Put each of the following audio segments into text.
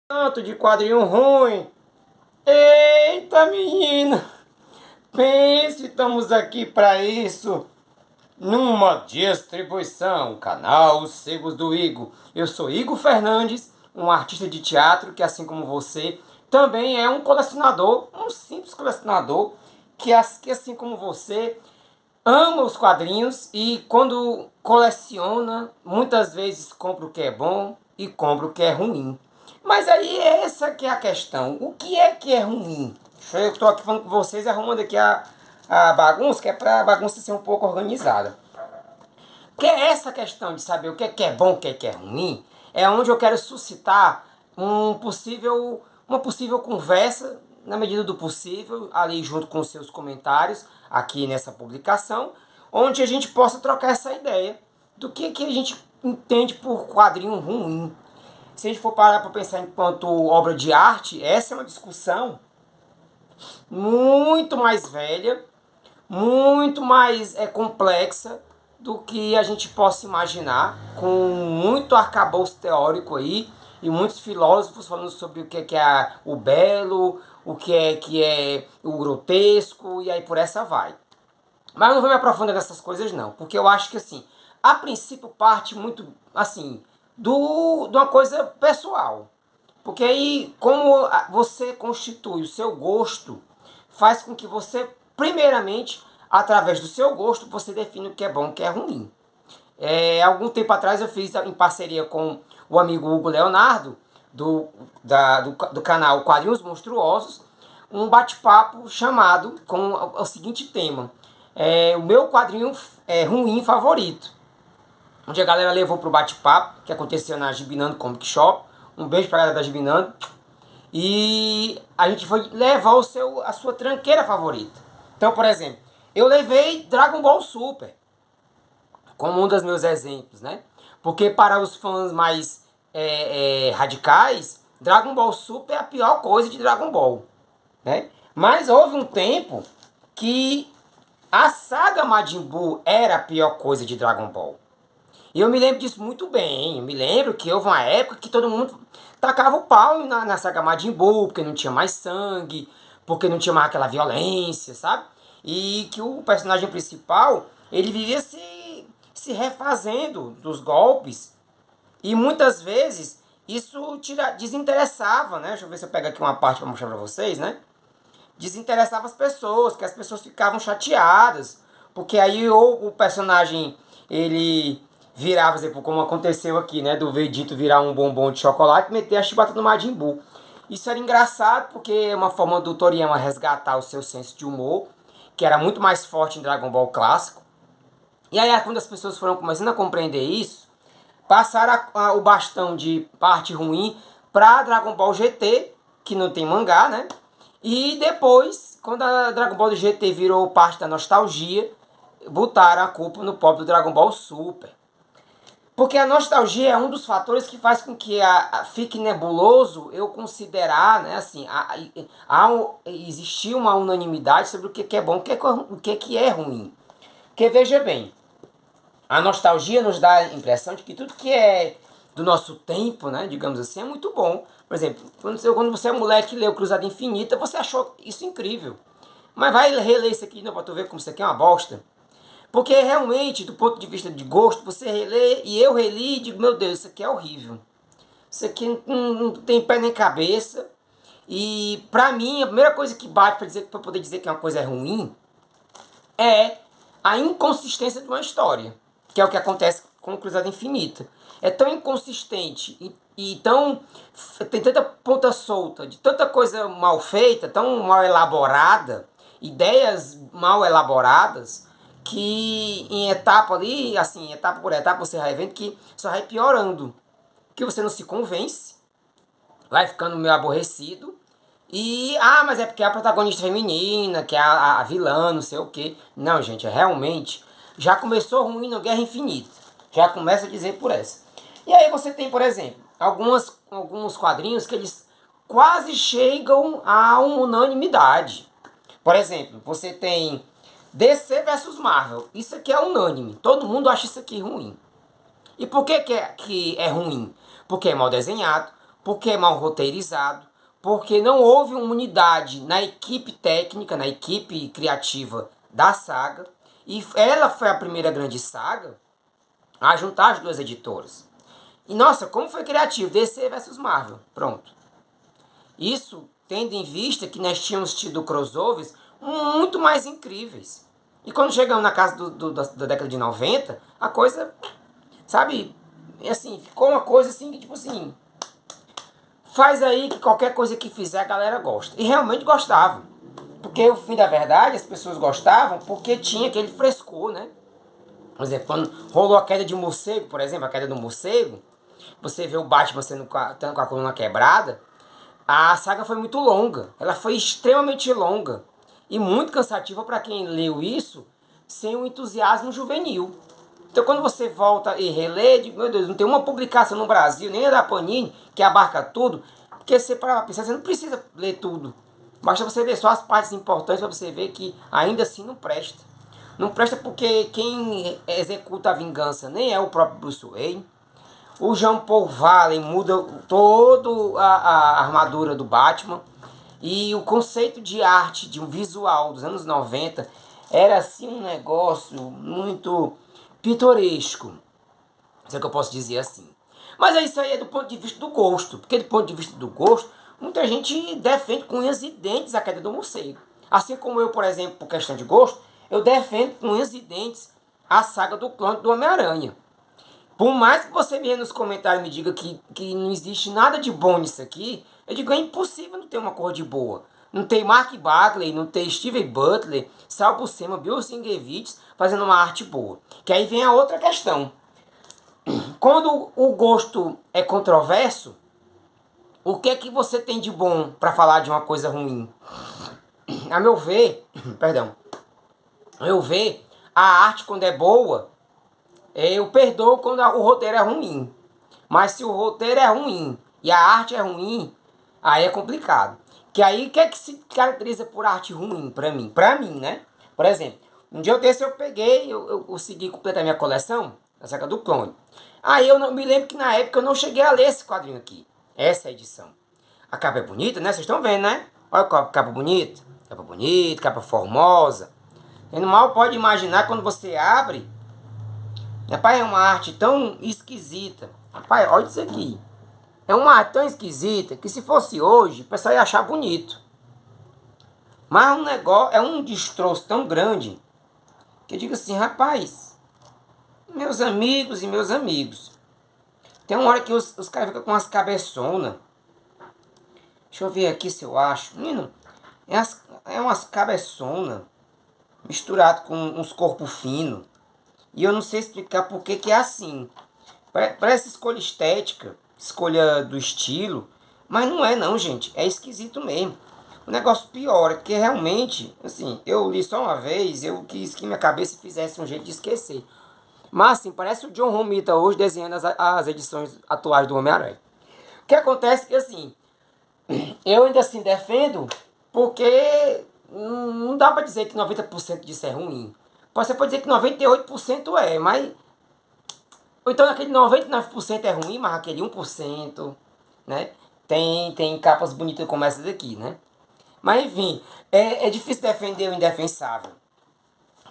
Tanto de quadrinho ruim. Eita, menina! Pense, estamos aqui para isso. Numa distribuição, canal Os Cegos do Igor. Eu sou Igor Fernandes, um artista de teatro que, assim como você, também é um colecionador, um simples colecionador, que assim como você, ama os quadrinhos e quando coleciona, muitas vezes compra o que é bom e compra o que é ruim. Mas aí essa que é a questão. O que é ruim? Eu estou aqui falando com vocês, arrumando aqui a bagunça, que é para a bagunça ser um pouco organizada. Que é essa questão de saber o que é bom, o que é ruim, é onde eu quero suscitar uma possível conversa, na medida do possível, ali junto com os seus comentários, aqui nessa publicação, onde a gente possa trocar essa ideia do que a gente entende por quadrinho ruim. Se a gente for parar para pensar enquanto obra de arte, essa é uma discussão muito mais velha, muito mais complexa do que a gente possa imaginar, com muito arcabouço teórico aí e muitos filósofos falando sobre o que é o belo, o que é o grotesco e aí por essa vai. Mas eu não vou me aprofundar nessas coisas não, porque eu acho que assim, a princípio parte muito assim de uma coisa pessoal. Porque aí, como você constitui o seu gosto, faz com que você, primeiramente, através do seu gosto, você define o que é bom e o que é ruim. Algum tempo atrás eu fiz em parceria com o amigo Hugo Leonardo, do canal Quadrinhos Monstruosos, um bate-papo chamado com o seguinte tema. O meu quadrinho ruim favorito. Onde a galera levou pro bate-papo, que aconteceu na Gibinando Comic Shop. Um beijo pra galera da Gibinando. E a gente foi levar a sua tranqueira favorita. Então, por exemplo, eu levei Dragon Ball Super como um dos meus exemplos, né? Porque para os fãs mais radicais, Dragon Ball Super é a pior coisa de Dragon Ball, né? Mas houve um tempo que a saga Majin Buu era a pior coisa de Dragon Ball. E eu me lembro disso muito bem. Eu me lembro que houve uma época que todo mundo tacava o pau na saga Majin Buu, porque não tinha mais sangue, porque não tinha mais aquela violência, sabe? E que o personagem principal, ele vivia se refazendo dos golpes. E muitas vezes isso desinteressava, né? Deixa eu ver se eu pego aqui uma parte para mostrar para vocês, né? Desinteressava as pessoas, que as pessoas ficavam chateadas, porque aí ou o personagem ele virava, por exemplo, como aconteceu aqui, né, do Vegito virar um bombom de chocolate e meter a chibata no Majin Buu. Isso era engraçado porque é uma forma do Toriyama resgatar o seu senso de humor, que era muito mais forte em Dragon Ball clássico. E aí quando as pessoas foram começando a compreender isso, passaram o bastão de parte ruim para Dragon Ball GT, que não tem mangá, né? E depois, quando a Dragon Ball GT virou parte da nostalgia, botaram a culpa no pobre do Dragon Ball Super. Porque a nostalgia é um dos fatores que faz com que fique nebuloso eu considerar, né, assim, existir uma unanimidade sobre o que é bom e o que é ruim. Porque veja bem, a nostalgia nos dá a impressão de que tudo que é do nosso tempo, né, digamos assim, é muito bom. Por exemplo, quando você é moleque e leu Cruzada Infinita, você achou isso incrível. Mas vai reler isso aqui para tu ver como isso aqui é uma bosta. Porque realmente, do ponto de vista de gosto, você relê e eu reli e digo, meu Deus, isso aqui é horrível. Isso aqui não tem pé nem cabeça. E pra mim, a primeira coisa que bate pra poder dizer que uma coisa é ruim é a inconsistência de uma história. Que é o que acontece com Cruzada Infinita. É tão inconsistente e tão. Tem tanta ponta solta, de tanta coisa mal feita, tão mal elaborada, ideias mal elaboradas, que em etapa ali, assim, etapa por etapa, você vai vendo que só vai piorando. Que você não se convence, vai ficando meio aborrecido. Mas é porque é a protagonista feminina, que é a vilã, não sei o que. Não, gente, realmente já começou ruim no Guerra Infinita. Já começa a dizer por essa. E aí você tem, por exemplo, alguns quadrinhos que eles quase chegam a uma unanimidade. Por exemplo, você tem DC versus Marvel. Isso aqui é unânime. Todo mundo acha isso aqui ruim. E por que é ruim? Porque é mal desenhado, porque é mal roteirizado, porque não houve uma unidade na equipe técnica, na equipe criativa da saga, e ela foi a primeira grande saga a juntar as duas editoras. E nossa, como foi criativo, DC versus Marvel, pronto. Isso tendo em vista que nós tínhamos tido crossovers muito mais incríveis. E quando chegamos na casa da década de 90, a coisa, sabe, assim, ficou uma coisa assim, tipo assim, faz aí que qualquer coisa que fizer a galera gosta. E realmente gostavam. Porque o fim da verdade, as pessoas gostavam porque tinha aquele frescor, né? Por exemplo, quando rolou a queda de morcego, por exemplo, a queda do morcego, você vê o Batman sendo tendo com a coluna quebrada, a saga foi muito longa. Ela foi extremamente longa. E muito cansativa para quem leu isso sem um entusiasmo juvenil. Então quando você volta e relê, digo, meu Deus, não tem uma publicação no Brasil, nem a da Panini, que abarca tudo, porque você para pensar, você não precisa ler tudo. Basta você ver só as partes importantes para você ver que ainda assim não presta. Não presta porque quem executa a vingança nem é o próprio Bruce Wayne. O Jean Paul Valley muda toda a armadura do Batman. E o conceito de arte, de um visual dos anos 90 era assim um negócio muito pitoresco. Se é que eu posso dizer assim. Mas isso aí é do ponto de vista do gosto. Porque do ponto de vista do gosto, muita gente defende com unhas e dentes a queda do morcego. Assim como eu, por exemplo, por questão de gosto, eu defendo com unhas e dentes a saga do clone do Homem-Aranha. Por mais que você me nos comentários me diga que não existe nada de bom nisso aqui, eu digo, é impossível não ter uma cor de boa. Não tem Mark Bagley, não tem Steven Butler, Sal Buscema, Bill Sienkiewicz fazendo uma arte boa. Que aí vem a outra questão. Quando o gosto é controverso, o que é que você tem de bom para falar de uma coisa ruim? A meu ver, perdão, a meu ver, a arte quando é boa, eu perdoo quando o roteiro é ruim. Mas se o roteiro é ruim e a arte é ruim, aí é complicado. Que aí, o que é que se caracteriza por arte ruim pra mim? Pra mim, né? Por exemplo, um dia desse eu peguei, eu consegui completar minha coleção, a saga do clone. Aí eu não, me lembro que na época eu não cheguei a ler esse quadrinho aqui. Essa é a edição. A capa é bonita, né? Vocês estão vendo, né? Olha a capa bonita. Capa bonita, capa formosa. Quem mal pode imaginar quando você abre. Rapaz, é uma arte tão esquisita. Rapaz, olha isso aqui. É uma arte tão esquisita que se fosse hoje, o pessoal ia achar bonito. Mas um negócio, é um destroço tão grande que eu digo assim, rapaz, meus amigos e meus amigos. Tem uma hora que os caras ficam com umas cabeçonas. Deixa eu ver aqui se eu acho. Menino, é umas cabeçonas misturado com uns corpos finos. E eu não sei explicar por que é assim. Parece escolha estética, escolha do estilo, mas não é não, gente. É esquisito mesmo. O negócio pior é que realmente, assim, eu li só uma vez, eu quis que minha cabeça fizesse um jeito de esquecer. Mas assim, parece o John Romita hoje desenhando as edições atuais do Homem-Aranha. O que acontece é que assim, eu ainda assim defendo, porque não dá pra dizer que 90% disso é ruim. Você pode dizer que 98% é, mas ou então aquele 99% é ruim, mas aquele 1%, né? Tem capas bonitas como essa daqui, né? Mas enfim, é difícil defender o indefensável.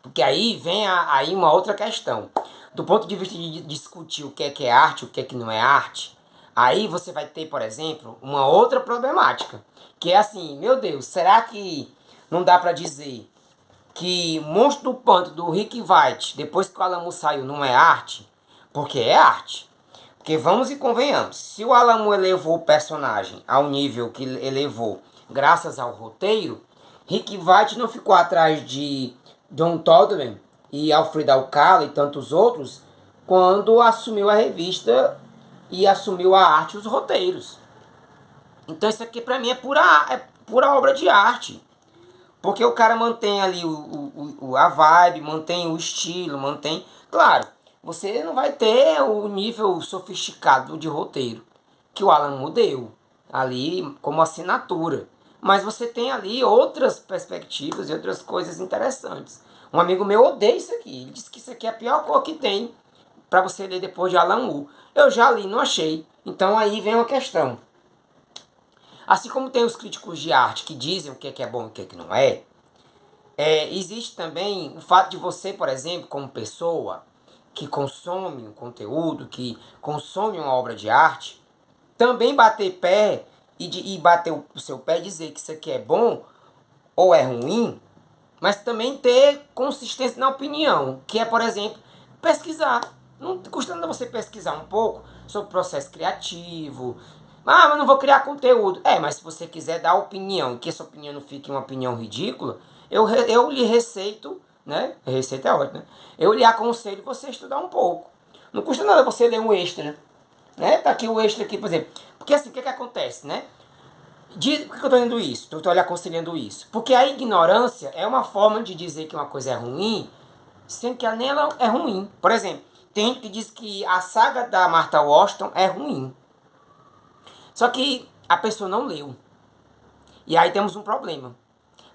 Porque aí vem aí uma outra questão. Do ponto de vista de discutir o que é arte, o que é que não é arte, aí você vai ter, por exemplo, uma outra problemática. Que é assim, meu Deus, será que não dá pra dizer que Monstro do Pântano do Rick White, depois que o Alan Moore saiu, não é arte? Porque é arte. Porque vamos e convenhamos, se o Alan Moore elevou o personagem ao nível que elevou graças ao roteiro, Rick White não ficou atrás de John Toddman e Alfred Alcala e tantos outros quando assumiu a revista e assumiu a arte e os roteiros. Então isso aqui pra mim é pura obra de arte. Porque o cara mantém ali a vibe, mantém o estilo, mantém... Claro, você não vai ter o nível sofisticado de roteiro que o Alan Moore deu ali como assinatura. Mas você tem ali outras perspectivas e outras coisas interessantes. Um amigo meu odeia isso aqui. Ele disse que isso aqui é a pior cor que tem para você ler depois de Alan Moore. Eu já li, não achei. Então aí vem uma questão. Assim como tem os críticos de arte que dizem o que é bom e o que não é, existe também o fato de você, por exemplo, como pessoa que consome um conteúdo, que consome uma obra de arte, também bater pé e bater o seu pé e dizer que isso aqui é bom ou é ruim, mas também ter consistência na opinião, que é, por exemplo, pesquisar. Não custa nada você pesquisar um pouco sobre o processo criativo. Ah, mas não vou criar conteúdo. Mas se você quiser dar opinião e que essa opinião não fique uma opinião ridícula, eu lhe receito, né? Receita é ótimo, né? Eu lhe aconselho você estudar um pouco. Não custa nada você ler um extra, né? Tá aqui o extra aqui, por exemplo. Porque assim, o que acontece, né? Por que eu estou dizendo isso? Estou lhe aconselhando isso. Porque a ignorância é uma forma de dizer que uma coisa é ruim, sendo que nela é ruim. Por exemplo, tem gente que diz que a saga da Martha Washington é ruim. Só que a pessoa não leu. E aí temos um problema.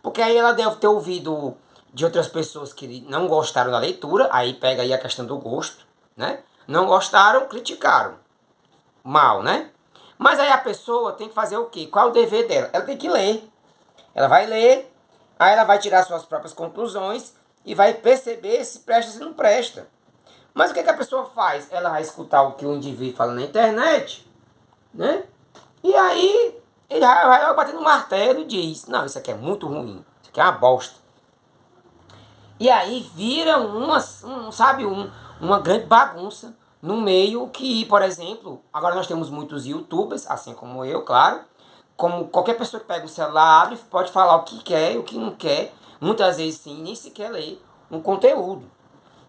Porque aí ela deve ter ouvido de outras pessoas que não gostaram da leitura, aí pega aí a questão do gosto, né? Não gostaram, criticaram. Mal, né? Mas aí a pessoa tem que fazer o quê? Qual é o dever dela? Ela tem que ler. Ela vai ler, aí ela vai tirar suas próprias conclusões e vai perceber se presta ou se não presta. Mas o que a pessoa faz? Ela vai escutar o que o indivíduo fala na internet, né? E aí ele vai bater no martelo e diz, não, isso aqui é muito ruim, isso aqui é uma bosta. E aí vira uma grande bagunça no meio que, por exemplo, agora nós temos muitos YouTubers, assim como eu, claro, como qualquer pessoa que pega o celular, abre, pode falar o que quer e o que não quer, muitas vezes sim, nem sequer lê um conteúdo.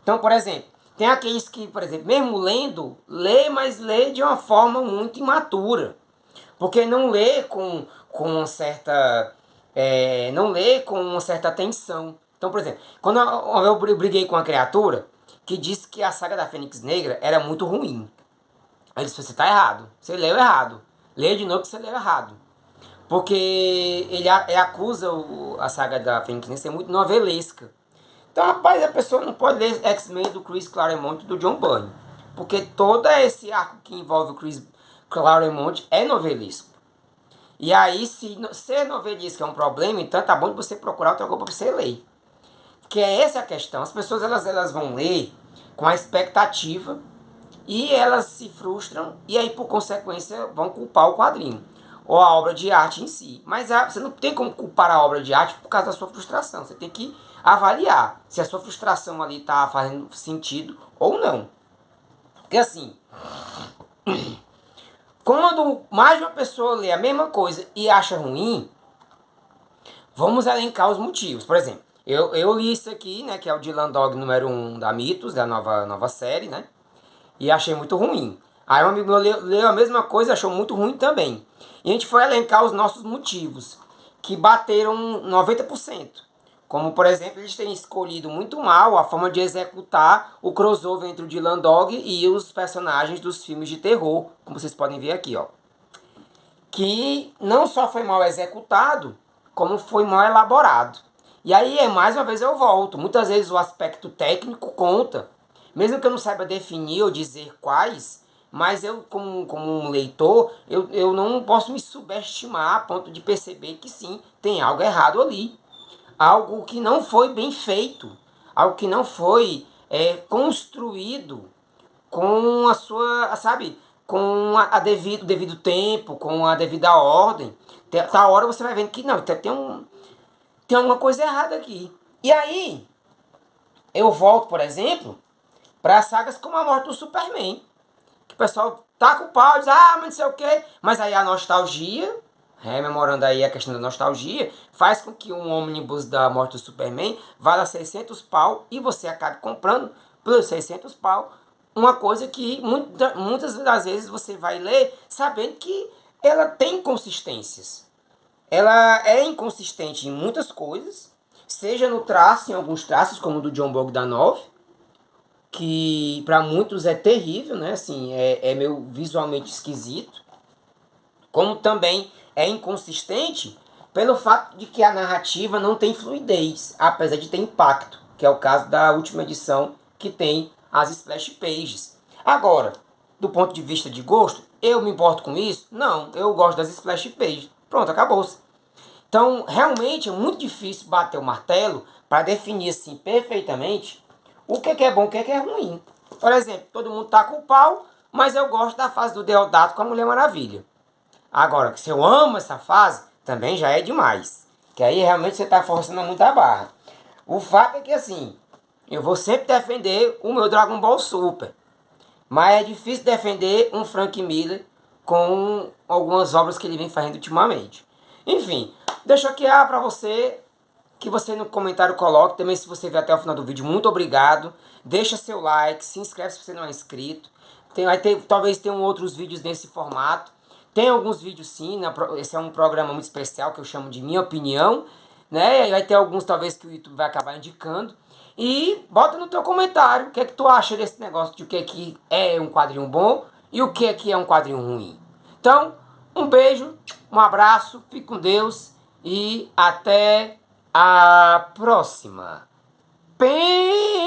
Então, por exemplo, tem aqueles que, por exemplo, mesmo lendo, lê, mas lê de uma forma muito imatura. Porque não lê com certa. Não lê com uma certa atenção. Então, por exemplo, quando eu briguei com uma criatura que disse que a saga da Fênix Negra era muito ruim. Aí ele disse, você está errado. Você leu errado. Leia de novo que você leu errado. Porque ele acusa a saga da Fênix Negra de ser muito novelesca. Então, rapaz, a pessoa não pode ler X-Men do Chris Claremont e do John Byrne. Porque todo esse arco que envolve o Chris Claremont é novelesco. E aí, se ser novelista é um problema, então tá bom de você procurar outra coisa para você ler. Porque é essa a questão. As pessoas elas vão ler com a expectativa e elas se frustram e aí, por consequência, vão culpar o quadrinho ou a obra de arte em si. Mas você não tem como culpar a obra de arte por causa da sua frustração. Você tem que avaliar se a sua frustração ali está fazendo sentido ou não. Porque assim, quando mais de uma pessoa lê a mesma coisa e acha ruim, vamos elencar os motivos. Por exemplo, eu li isso aqui, né, que é o Dylan Dog número 1 da Mitos, da nova série, né? E achei muito ruim. Aí um amigo meu leu a mesma coisa e achou muito ruim também. E a gente foi elencar os nossos motivos, que bateram 90%. Como, por exemplo, eles têm escolhido muito mal a forma de executar o crossover entre o Dylan Dog e os personagens dos filmes de terror, como vocês podem ver aqui, ó. Que não só foi mal executado, como foi mal elaborado. E aí, mais uma vez, eu volto. Muitas vezes o aspecto técnico conta. Mesmo que eu não saiba definir ou dizer quais, mas eu, como um leitor, eu não posso me subestimar a ponto de perceber que sim, tem algo errado ali. Algo que não foi bem feito. Algo que não foi construído com a sua, sabe, com o devido tempo, com a devida ordem. Tá hora você vai vendo que não, tem alguma coisa errada aqui. E aí, eu volto, por exemplo, para sagas como a morte do Superman. Que o pessoal tá com o pau, diz, mas não sei o quê. Mas aí a nostalgia, rememorando aí a questão da nostalgia, faz com que um ônibus da morte do Superman valha 600 pau e você acabe comprando por 600 pau uma coisa que muitas das vezes você vai ler sabendo que ela tem inconsistências. Ela é inconsistente em muitas coisas, seja no traço, em alguns traços, como o do John Bogdanov, que para muitos é terrível, né? Assim, é meio visualmente esquisito, como também é inconsistente pelo fato de que a narrativa não tem fluidez, apesar de ter impacto, que é o caso da última edição que tem as splash pages. Agora, do ponto de vista de gosto, eu me importo com isso? Não, eu gosto das splash pages. Pronto, acabou-se. Então, realmente é muito difícil bater o martelo para definir assim perfeitamente o que é bom, o que é ruim. Por exemplo, todo mundo tá com o pau, mas eu gosto da fase do Deodato com a Mulher Maravilha. Agora, se eu amo essa fase, também já é demais. Que aí realmente você tá forçando muito a barra. O fato é que assim, eu vou sempre defender o meu Dragon Ball Super. Mas é difícil defender um Frank Miller com algumas obras que ele vem fazendo ultimamente. Enfim, deixo aqui para você, que você no comentário coloque. Também se você ver até o final do vídeo, muito obrigado. Deixa seu like, se inscreve se você não é inscrito. Talvez tenham outros vídeos nesse formato. Tem alguns vídeos sim, esse é um programa muito especial que eu chamo de Minha Opinião, né? E vai ter alguns talvez que o YouTube vai acabar indicando. E bota no teu comentário o que é que tu acha desse negócio de o que é que é um quadrinho bom e o que é um quadrinho ruim. Então, um beijo, um abraço, fique com Deus e até a próxima. Bem